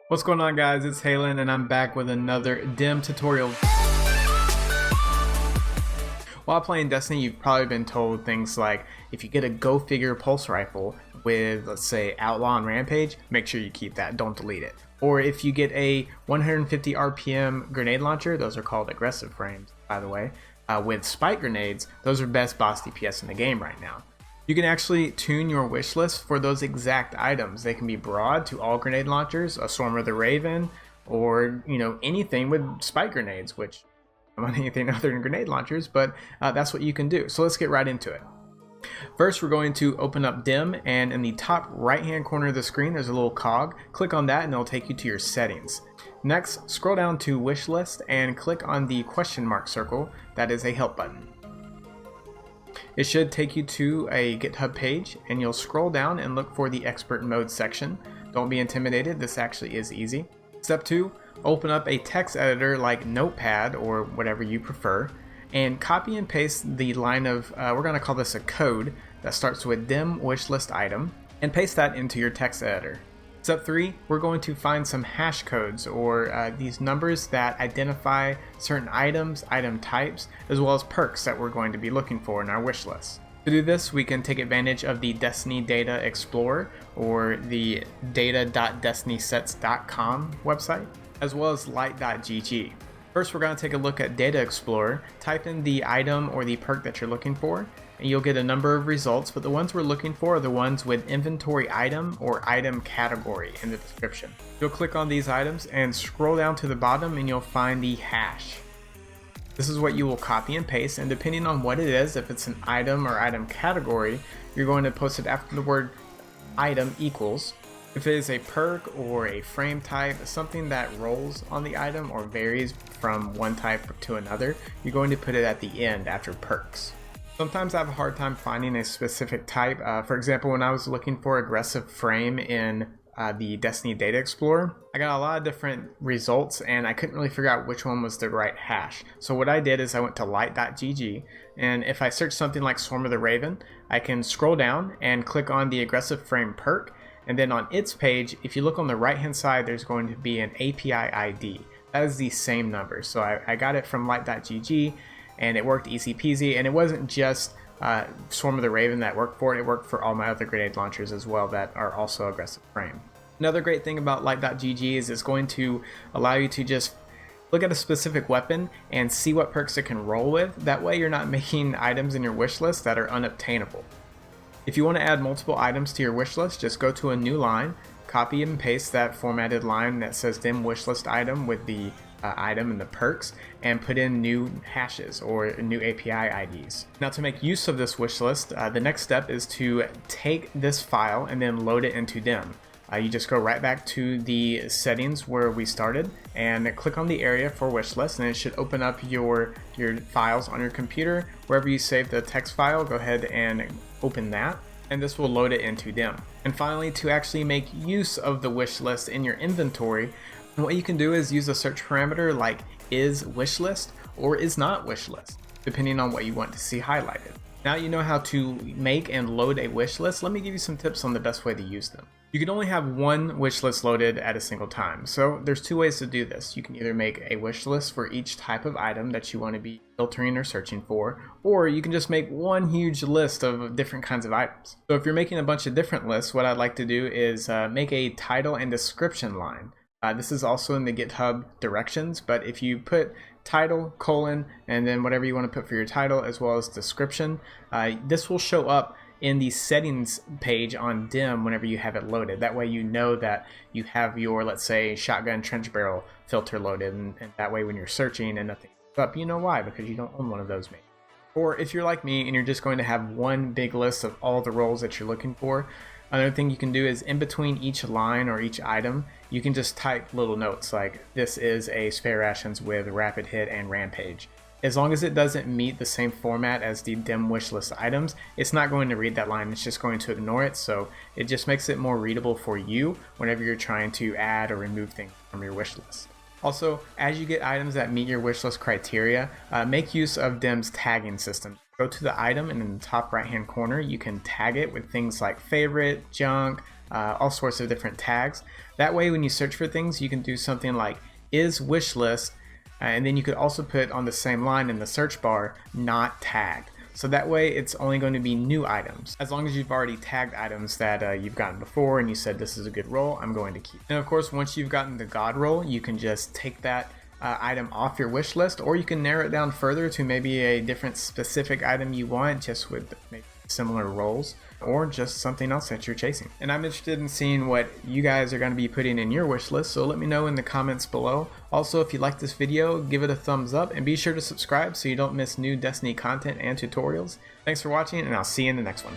What's going on, guys? It's Halen and I'm back with another DIM tutorial. While playing Destiny, you've probably been told things like, if you get a Go Figure pulse rifle with, let's say, Outlaw and Rampage, make sure you keep that, don't delete it. Or if you get a 150 RPM grenade launcher, those are called aggressive frames, by the way, with spike grenades, those are best boss DPS in the game right now. You can actually tune your wish list for those exact items. They can be broad to all grenade launchers, a Swarm of the Raven, or anything with spike grenades, which I'm on anything other than grenade launchers, but that's what you can do. So let's get right into it. First, we're going to open up DIM, and in the top right hand corner of the screen there's a little cog. Click on that and it'll take you to your settings. Next, scroll down to wish list and click on the question mark circle. That is a help button. It should take you to a GitHub page, and you'll scroll down and look for the expert mode section. Don't be intimidated, this actually is easy. Step 2, open up a text editor like Notepad or whatever you prefer, and copy and paste the line of, we're going to call this a code that starts with DIM wishlist item, and paste that into your text editor. Step 3, we're going to find some hash codes, or these numbers that identify certain items, item types, as well as perks that we're going to be looking for in our wish list. To do this, we can take advantage of the Destiny Data Explorer, or the data.destinysets.com website, as well as light.gg. First, we're going to take a look at Data Explorer. Type in the item or the perk that you're looking for, and you'll get a number of results, but the ones we're looking for are the ones with inventory item or item category in the description. You'll click on these items and scroll down to the bottom and you'll find the hash. This is what you will copy and paste, and depending on what it is, if it's an item or item category, you're going to post it after the word item equals. If it is a perk or a frame type, something that rolls on the item or varies from one type to another, you're going to put it at the end after perks. Sometimes I have a hard time finding a specific type. For example, when I was looking for aggressive frame in the Destiny Data Explorer, I got a lot of different results and I couldn't really figure out which one was the right hash. So what I did is I went to light.gg, and if I search something like Swarm of the Raven, I can scroll down and click on the aggressive frame perk, and then on its page, if you look on the right hand side, there's going to be an API ID. That is the same number. So I got it from light.gg, and it worked easy peasy, and it wasn't just Swarm of the Raven that worked for it, it worked for all my other grenade launchers as well that are also aggressive frame. Another great thing about light.gg is it's going to allow you to just look at a specific weapon and see what perks it can roll with. That way you're not making items in your wish list that are unobtainable. If you want to add multiple items to your wish list, just go to a new line, copy and paste that formatted line that says DIM wishlist item with the item and the perks, and put in new hashes or new API IDs. Now, to make use of this wish list, the next step is to take this file and then load it into DIM. You just go right back to the settings where we started and click on the area for wish list, and it should open up your files on your computer. Wherever you save the text file, go ahead and open that, and this will load it into DIM. And finally, to actually make use of the wish list in your inventory, what you can do is use a search parameter like is wishlist or is not wishlist, depending on what you want to see highlighted. Now you know how to make and load a wish list. Let me give you some tips on the best way to use them. You can only have one wish list loaded at a single time, so there's two ways to do this. You can either make a wish list for each type of item that you want to be filtering or searching for, or you can just make one huge list of different kinds of items. So if you're making a bunch of different lists, what I'd like to do is make a title and description line. This is also in the GitHub directions, but if you put title, colon, and then whatever you want to put for your title as well as description, this will show up in the settings page on DIM whenever you have it loaded. That way you know that you have your, let's say, shotgun trench barrel filter loaded, and that way when you're searching and nothing comes up, you know why, because you don't own one of those maybe. Or if you're like me and you're just going to have one big list of all the roles that you're looking for, another thing you can do is in between each line or each item, you can just type little notes like, this is a spare rations with rapid hit and rampage. As long as it doesn't meet the same format as the DIM wishlist items, it's not going to read that line, it's just going to ignore it, so it just makes it more readable for you whenever you're trying to add or remove things from your wish list. Also, as you get items that meet your wishlist criteria, make use of DIM's tagging system. Go to the item, and in the top right hand corner you can tag it with things like favorite, junk, all sorts of different tags. That way when you search for things, you can do something like is wish list, and then you could also put on the same line in the search bar, not tagged. So that way it's only going to be new items. As long as you've already tagged items that you've gotten before and you said this is a good roll, I'm going to keep. And of course, once you've gotten the God roll, you can just take that item off your wish list, or you can narrow it down further to maybe a different specific item you want, just with maybe similar rolls, or just something else that you're chasing. And I'm interested in seeing what you guys are going to be putting in your wish list, so let me know in the comments below. Also, if you like this video, give it a thumbs up and be sure to subscribe so you don't miss new Destiny content and tutorials. Thanks for watching, and I'll see you in the next one.